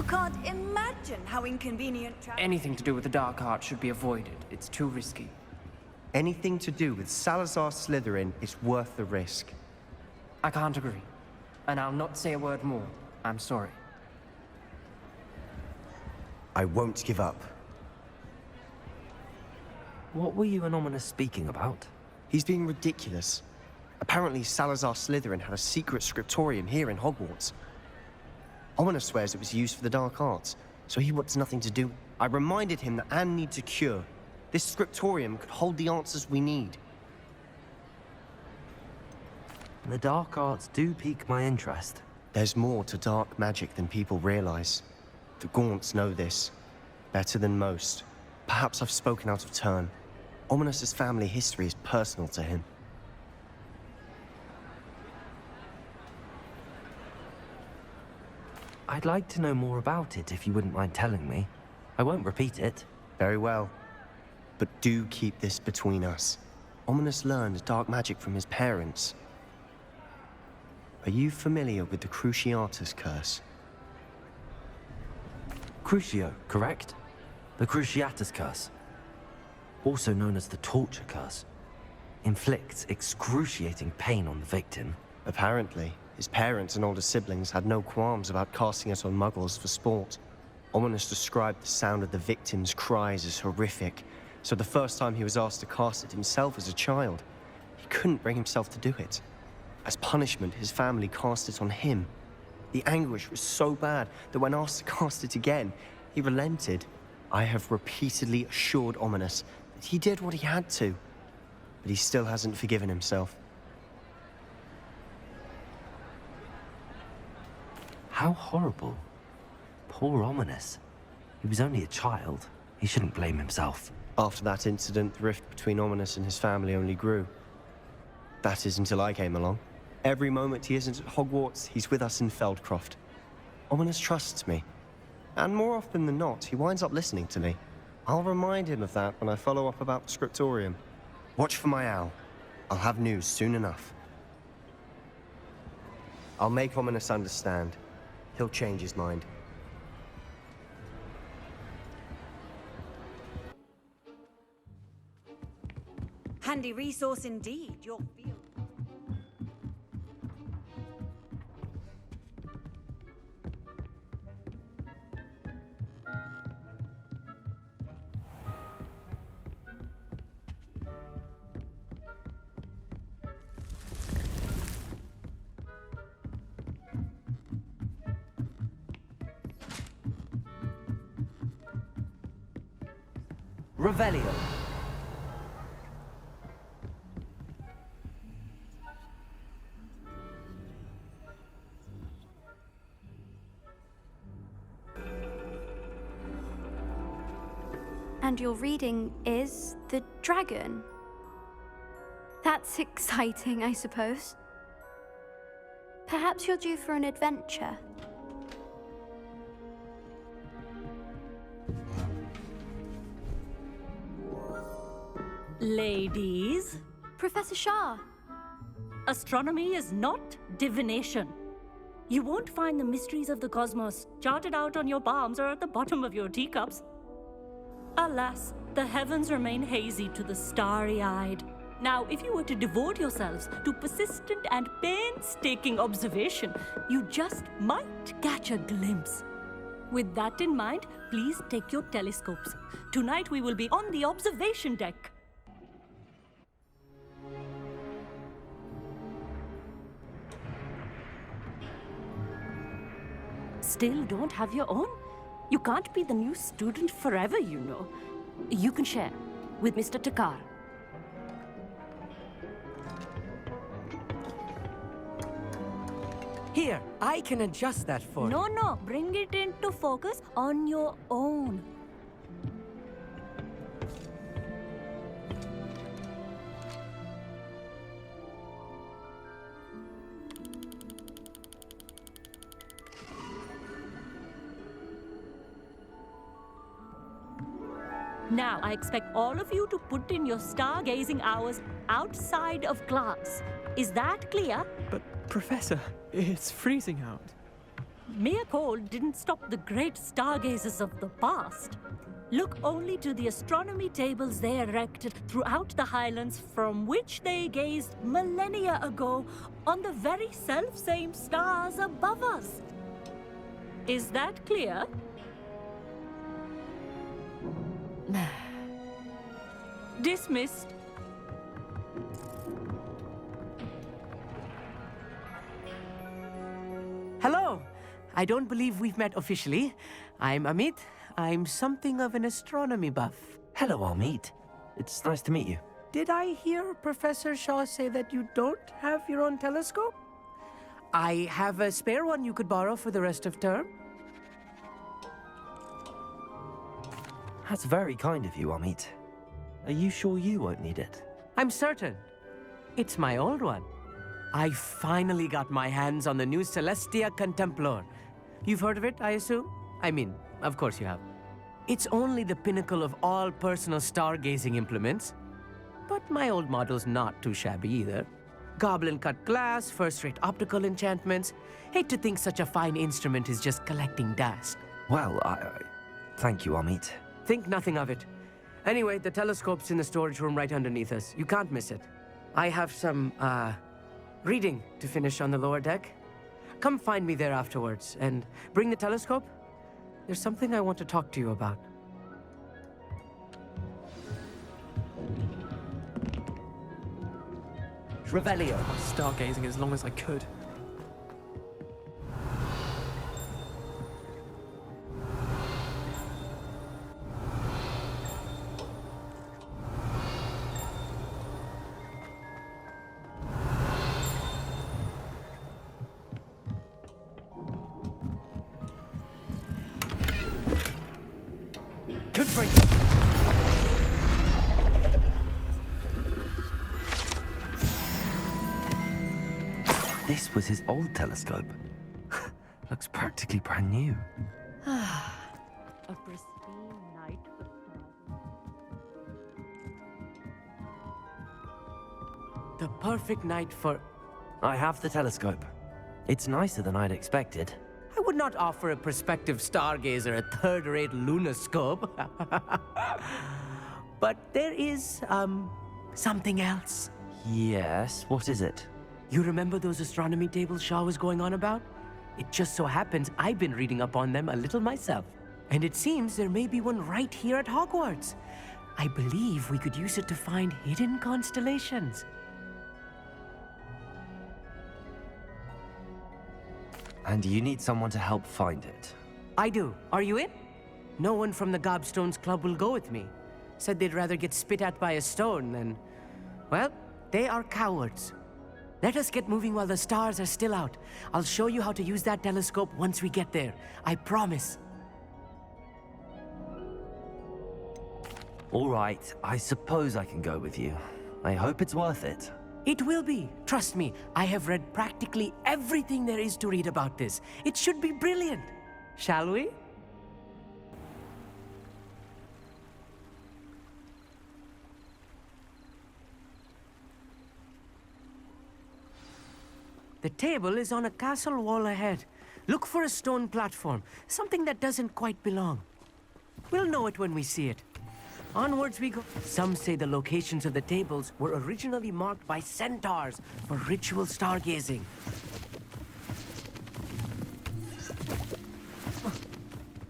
You can't imagine how inconvenient Anything to do with the dark art should be avoided. It's too risky. Anything to do with Salazar Slytherin is worth the risk. I can't agree. And I'll not say a word more. I'm sorry. I won't give up. What were you and Ominous speaking about? He's being ridiculous. Apparently Salazar Slytherin had a secret scriptorium here in Hogwarts. Ominous swears it was used for the dark arts, so he wants nothing to do. I reminded him that Anne needs a cure. This scriptorium could hold the answers we need. The dark arts do pique my interest. There's more to dark magic than people realize. The Gaunts know this better than most. Perhaps I've spoken out of turn. Ominous's family history is personal to him. I'd like to know more about it if you wouldn't mind telling me. I won't repeat it. Very well. But do keep this between us. Ominous learned dark magic from his parents. Are you familiar with the Cruciatus curse? Crucio, correct? The Cruciatus curse. Also known as the torture curse. Inflicts excruciating pain on the victim. Apparently, his parents and older siblings had no qualms about casting it on muggles for sport. Ominous described the sound of the victim's cries as horrific, so the first time he was asked to cast it himself as a child, he couldn't bring himself to do it. As punishment, his family cast it on him. The anguish was so bad that when asked to cast it again, he relented. I have repeatedly assured Ominous that he did what he had to, but he still hasn't forgiven himself. How horrible. Poor Ominous. He was only a child. He shouldn't blame himself. After that incident, the rift between Ominous and his family only grew. That is until I came along. Every moment he isn't at Hogwarts, he's with us in Feldcroft. Ominous trusts me. And more often than not, he winds up listening to me. I'll remind him of that when I follow up about the scriptorium. Watch for my owl. I'll have news soon enough. I'll make Ominous understand. He'll change his mind. handy resource indeed, your field. Revelio. And your reading is The Dragon. That's exciting, I suppose. Perhaps you're due for an adventure. Ladies, Professor Shah. astronomy is not divination. You won't find the mysteries of the cosmos charted out on your palms or at the bottom of your teacups. Alas, the heavens remain hazy to the starry-eyed. Now, if you were to devote yourselves to persistent and painstaking observation, you just might catch a glimpse. With that in mind, please take your telescopes. Tonight we will be on the observation deck. Still don't have your own? You can't be the new student forever, you know. You can share with Mr. Takar. Here, I can adjust that for you. No, bring it into focus on your own. Now, I expect all of you to put in your stargazing hours outside of class. Is that clear? But, Professor, it's freezing out. mere cold didn't stop the great stargazers of the past. Look only to the astronomy tables they erected throughout the Highlands from which they gazed millennia ago on the very self-same stars above us. Is that clear? Dismissed. Hello. I don't believe we've met officially. I'm Amit. I'm something of an astronomy buff. Hello, Amit. It's nice to meet you. Did I hear Professor Shaw say that you don't have your own telescope? I have a spare one you could borrow for the rest of term. That's very kind of you, Amit. Are you sure you won't need it? I'm certain. It's my old one. I finally got my hands on the new Celestia Contemplar. You've heard of it, I assume? I mean, of course you have. It's only the pinnacle of all personal stargazing implements. But my old model's not too shabby either. Goblin-cut glass, first-rate optical enchantments. Hate to think such a fine instrument is just collecting dust. Well, thank you, Amit. Think nothing of it. Anyway, the telescope's in the storage room right underneath us. You can't miss it. I have some, reading to finish on the lower deck. Come find me there afterwards, and bring the telescope. There's something I want to talk to you about. Revelio. Stargazing as long as I could. Good break. This was his old telescope. Looks practically brand new. A pristine night for stars. The perfect night for... I have the telescope. It's nicer than I'd expected. I would not offer a prospective stargazer a third-rate lunoscope. But there is, something else. Yes, what is it? You remember those astronomy tables Shaw was going on about? It just so happens I've been reading up on them a little myself. And it seems there may be one right here at Hogwarts. I believe we could use it to find hidden constellations. And you need someone to help find it. I do. Are you in? No one from the Gobstones Club will go with me. Said they'd rather get spit at by a stone than... Well, they are cowards. Let us get moving while the stars are still out. I'll show you how to use that telescope once we get there. I promise. All right, I suppose I can go with you. I hope it's worth it. It will be. Trust me, I have read practically everything there is to read about this. It should be brilliant. Shall we? The table is on a castle wall ahead. Look for a stone platform, something that doesn't quite belong. We'll know it when we see it. Onwards we go. Some say the locations of the tables were originally marked by centaurs for ritual stargazing.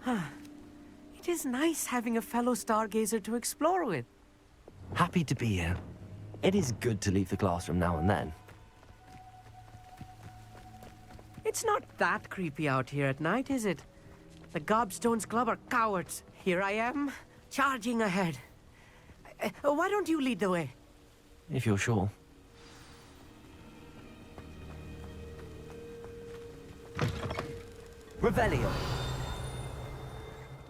It is nice having a fellow stargazer to explore with. Happy to be here. It is good to leave the classroom now and then. It's not that creepy out here at night, is it? The Gobstones Club are cowards. Here I am, charging ahead. Why don't you lead the way? If you're sure. Revelio.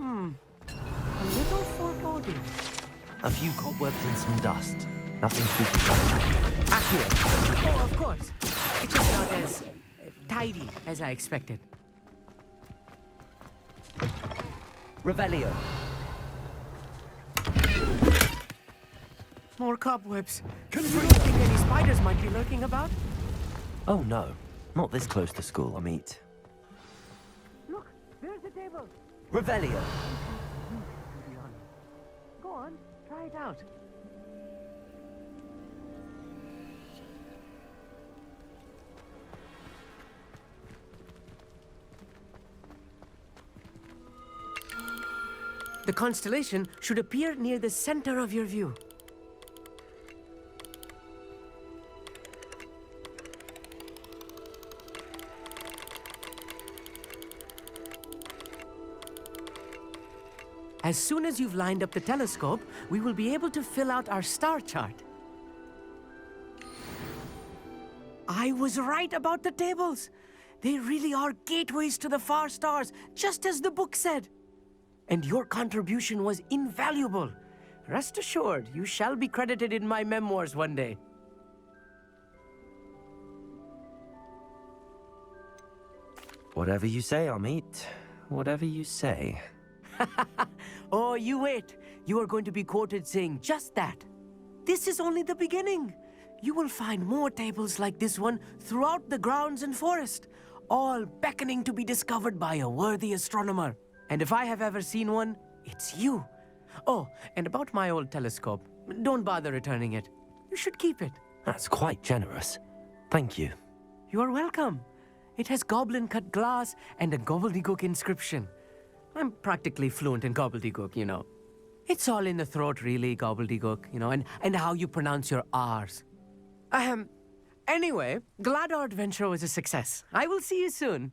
A little foreboding. A few cobwebs and some dust. Nothing super Accurate. Oh, of course. It's just not as tidy as I expected. Revelio. More cobwebs. You don't think any spiders might be lurking about? Oh no, not this close to school, Amit. There's the table. Revelio. Go on, try it out. The constellation should appear near the center of your view. As soon as you've lined up the telescope, we will be able to fill out our star chart. I was right about the tables. They really are gateways to the far stars, just as the book said. And your contribution was invaluable. Rest assured, you shall be credited in my memoirs one day. Whatever you say, Amit. Whatever you say. Oh, you wait. You are going to be quoted saying just that. This is only the beginning. You will find more tables like this one throughout the grounds and forest, all beckoning to be discovered by a worthy astronomer. And if I have ever seen one, it's you. Oh, and about my old telescope, don't bother returning it. You should keep it. That's quite generous. Thank you. You are welcome. It has goblin-cut glass and a gobbledygook inscription. I'm practically fluent in gobbledygook, you know. It's all in the throat, really, gobbledygook, you know, and how you pronounce your R's. Anyway, glad our adventure was a success. I will see you soon.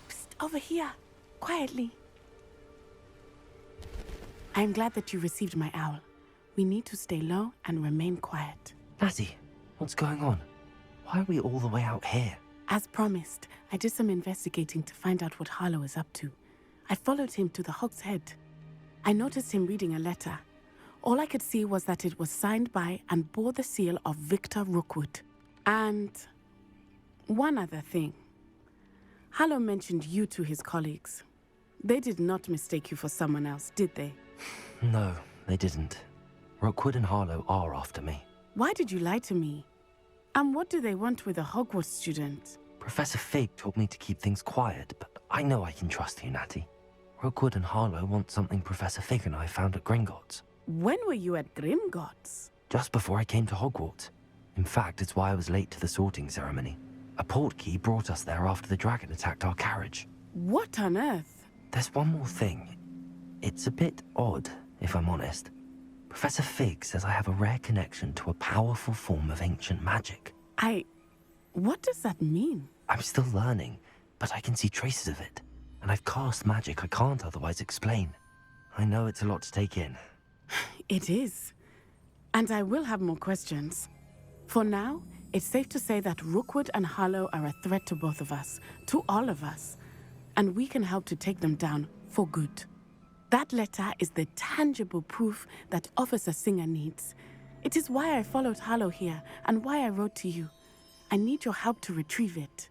Psst, over here, quietly. I am glad that you received my owl. We need to stay low and remain quiet. Natty, what's going on? Why are we all the way out here? As promised, I did some investigating to find out what Harlow is up to. I followed him to the Hog's Head. I noticed him reading a letter. All I could see was that it was signed by and bore the seal of Victor Rookwood. And one other thing. Harlow mentioned you to his colleagues. They did not mistake you for someone else, did they? No, they didn't. Rookwood and Harlow are after me. Why did you lie to me? And what do they want with a Hogwarts student? Professor Fig told me to keep things quiet, but I know I can trust you, Natty. Rookwood and Harlow want something Professor Fig and I found at Gringotts. When were you at Gringotts? Just before I came to Hogwarts. In fact, it's why I was late to the sorting ceremony. A portkey brought us there after the dragon attacked our carriage. What on earth? There's one more thing. It's a bit odd, if I'm honest. Professor Fig says I have a rare connection to a powerful form of ancient magic. What does that mean? I'm still learning, but I can see traces of it. And I've cast magic I can't otherwise explain. I know it's a lot to take in. It is. And I will have more questions. For now, it's safe to say that Rookwood and Harlow are a threat to both of us, to all of us. And we can help to take them down for good. That letter is the tangible proof that Officer Singer needs. It is why I followed Harlow here and why I wrote to you. I need your help to retrieve it.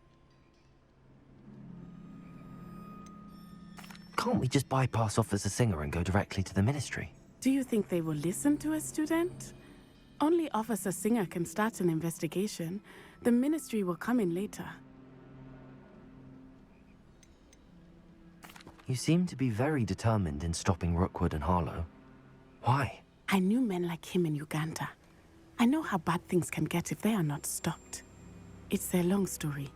Can't we just bypass Officer Singer and go directly to the Ministry? Do you think they will listen to a student? Only Officer Singer can start an investigation. The Ministry will come in later. You seem to be very determined in stopping Rookwood and Harlow. Why? I knew men like him in Uganda. I know how bad things can get if they are not stopped. It's a long story,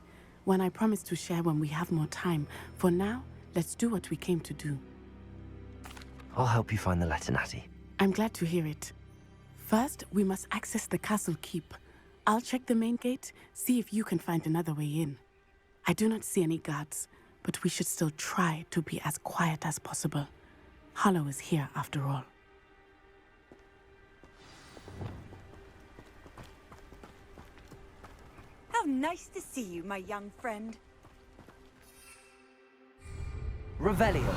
one I promise to share when we have more time. For now, let's do what we came to do. I'll help you find the letter, Natty. I'm glad to hear it. First, we must access the castle keep. I'll check the main gate, see if you can find another way in. I do not see any guards, but we should still try to be as quiet as possible. Harlow is here after all. How nice to see you, my young friend. Revelio.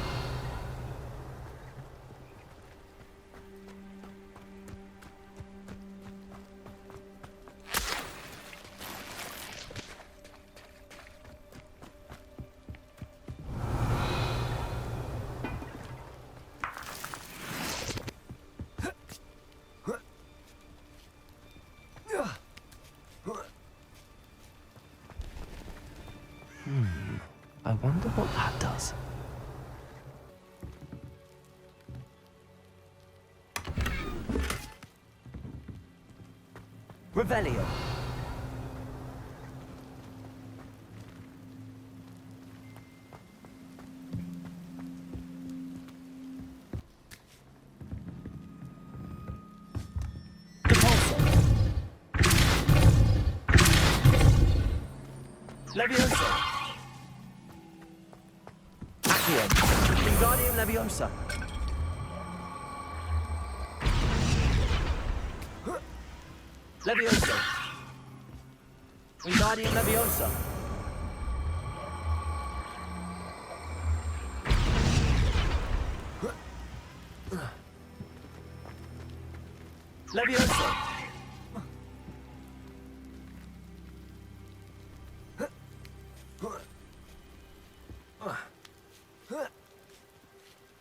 wonder what that does. Revelio. Leviosa. Accio. Wingardium Leviosa. Leviosa. Wingardium Leviosa. Leviosa.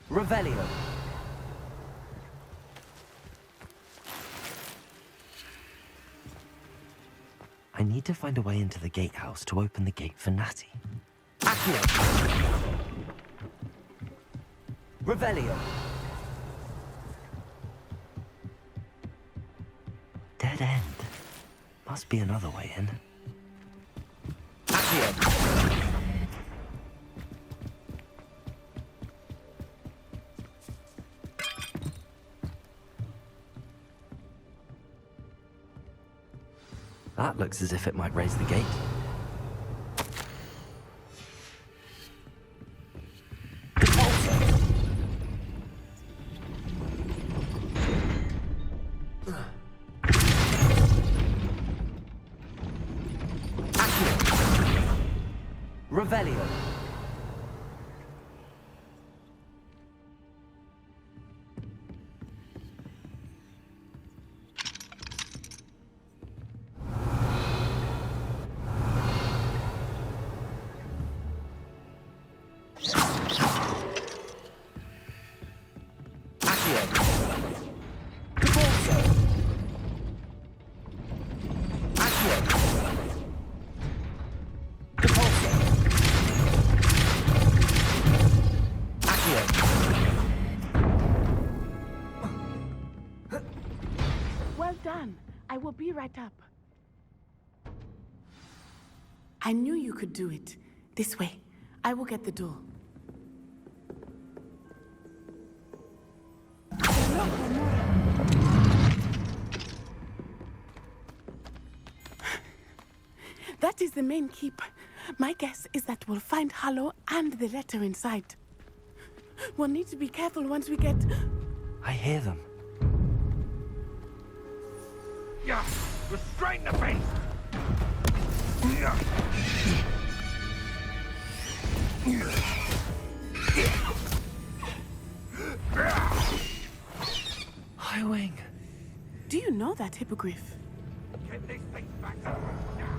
Revelio. I need to find a way into the gatehouse to open the gate for Natty. Accio. Revelio. Dead end. Must be another way in. Accio. That looks as if it might raise the gate. Revelio. Well done. I will be right up. I knew you could do it. This way. I will get the door. That is the main keep. My guess is that we'll find Hallow and the letter inside. We'll need to be careful once we get... I hear them. Yeah, restrain the beast! Highwing. Do you know that hippogriff? Get these things back up now!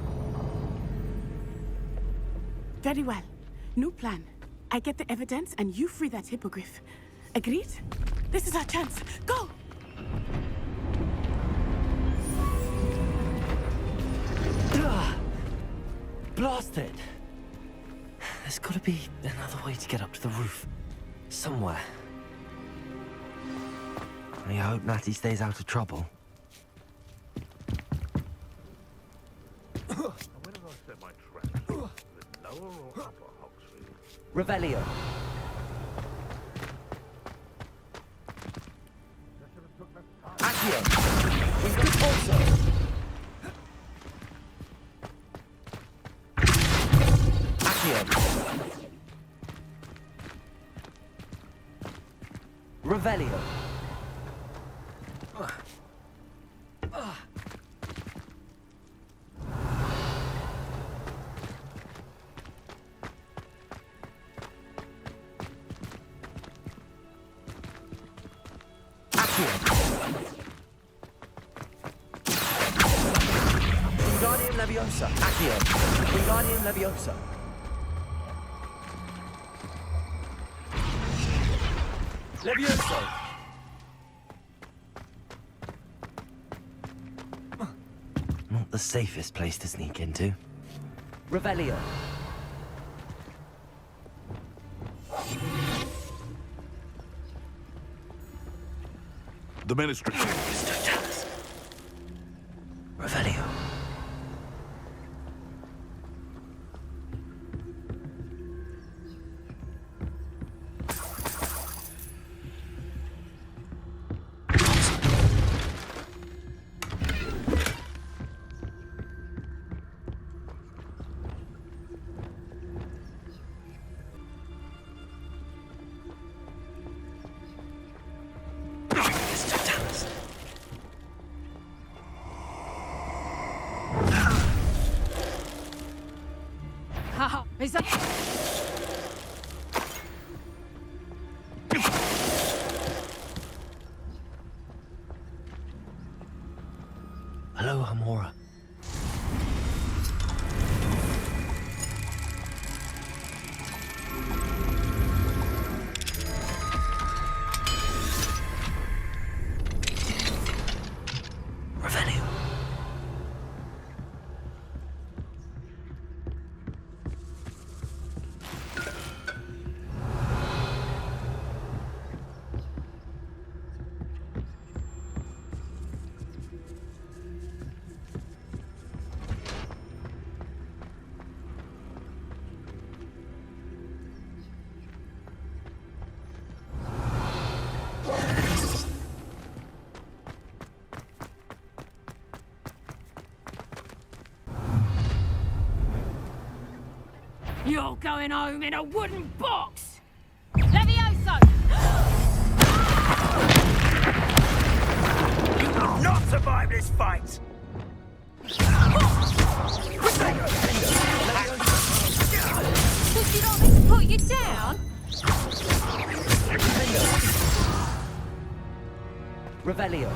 Very well. New plan. I get the evidence and you free that hippogriff. Agreed? This is our chance. Go! Blasted! There's gotta be another way to get up to the roof. Somewhere. I hope Natty stays out of trouble. Where did I set my trap? The lower or upper Hogsmeade? Revelio. Accio. We've got also. Revelio. Wingardium Leviosa. Accio. Wingardium Leviosa. Levioso! Not the safest place to sneak into. Revelio. The Ministry. Revelio. Haha, is that... Hello, Hamora. Revelio. You're going home in a wooden box! Levioso! You will not survive this fight! Did you not mean to put you down? Revelio.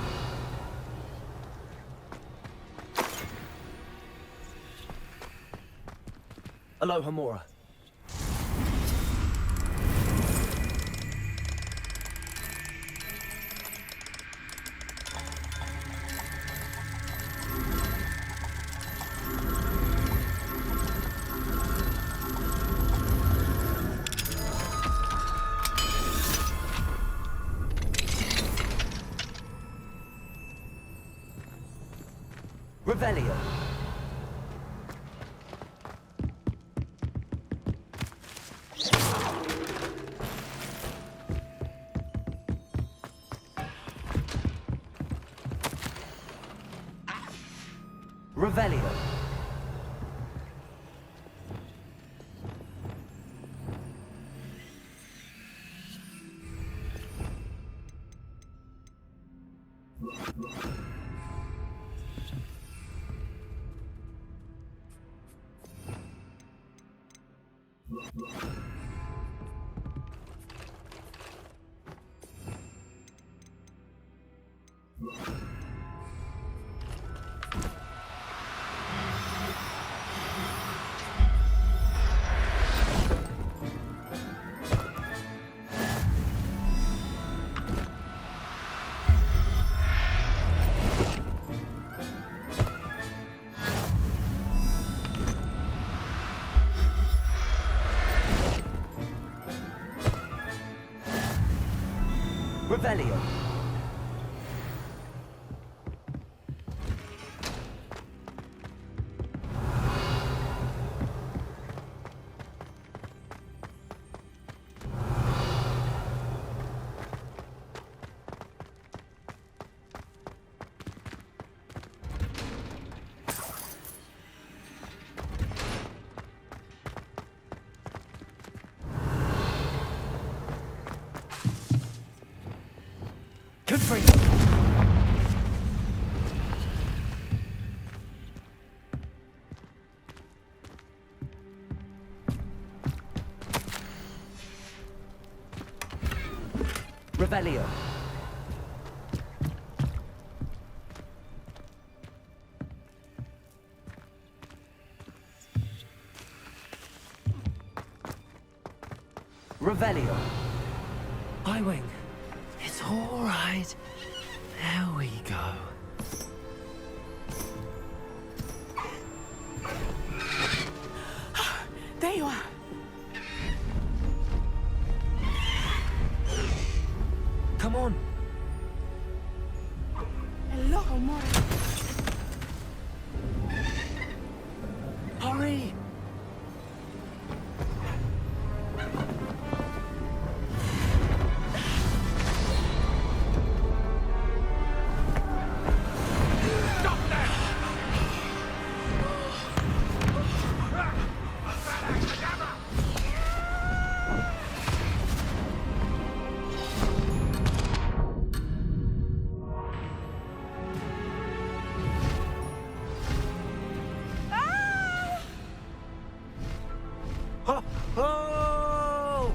Hello, Hamora. Revelio. Revelio. Revelio. Revelio. Revelio. Highwing. It's all right. There we go. There you are. Come on. Hurry! Ho! Ho!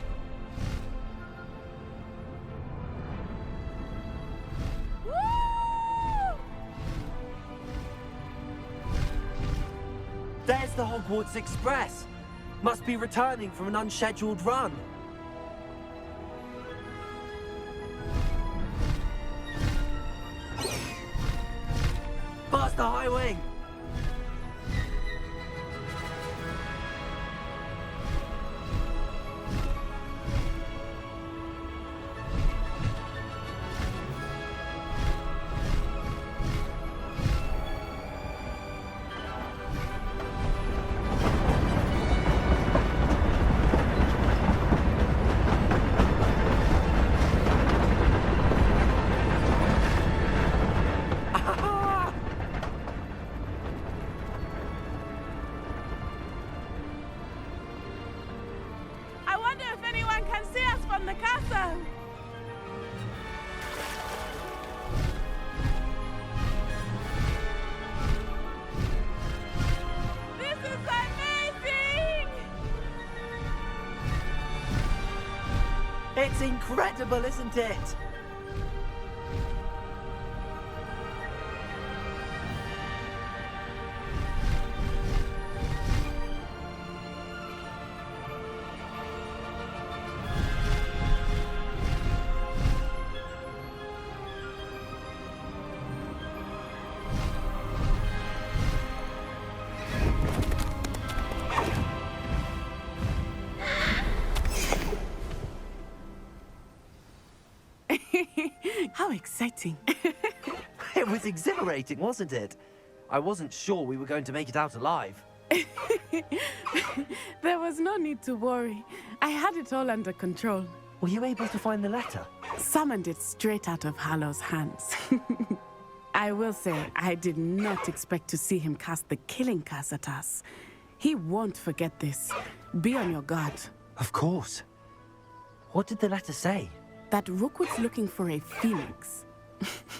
There's the Hogwarts Express! Must be returning from an unscheduled run. Past the High Wing! I wonder if anyone can see us from the castle. This is amazing! It's incredible, isn't it? How exciting. It was exhilarating, wasn't it? I wasn't sure we were going to make it out alive. There was no need to worry. I had it all under control. Were you able to find the letter? Summoned it straight out of Hallow's hands. I will say, I did not expect to see him cast the killing curse at us. He won't forget this. Be on your guard. Of course. What did the letter say? That Rookwood's looking for a phoenix.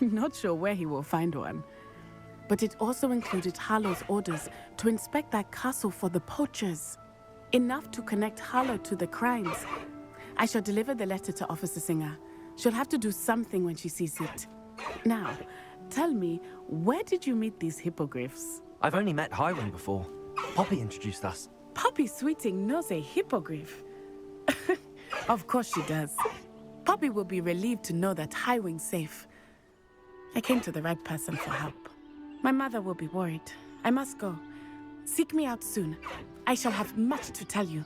Not sure where he will find one. But it also included Hallow's orders to inspect that castle for the poachers. Enough to connect Hallow to the crimes. I shall deliver the letter to Officer Singer. She'll have to do something when she sees it. Now, tell me, where did you meet these hippogriffs? I've only met Highwing before. Poppy introduced us. Poppy Sweeting knows a hippogriff. Of course she does. Poppy will be relieved to know that Highwing's safe. I came to the right person for help. My mother will be worried. I must go. Seek me out soon. I shall have much to tell you.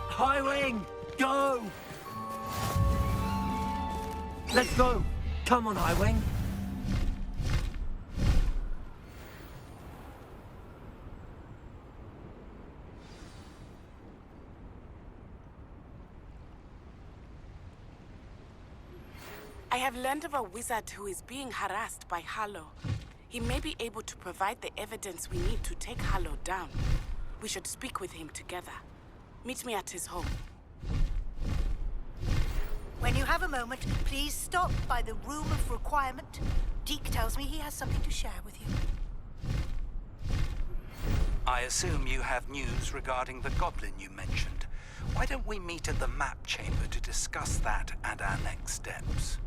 Highwing, go! Let's go! Come on, Highwing! I have learned of a wizard who is being harassed by Hallow. He may be able to provide the evidence we need to take Hallow down. We should speak with him together. Meet me at his home. When you have a moment, please stop by the Room of Requirement. Deke tells me he has something to share with you. I assume you have news regarding the goblin you mentioned. Why don't we meet at the map chamber to discuss that and our next steps?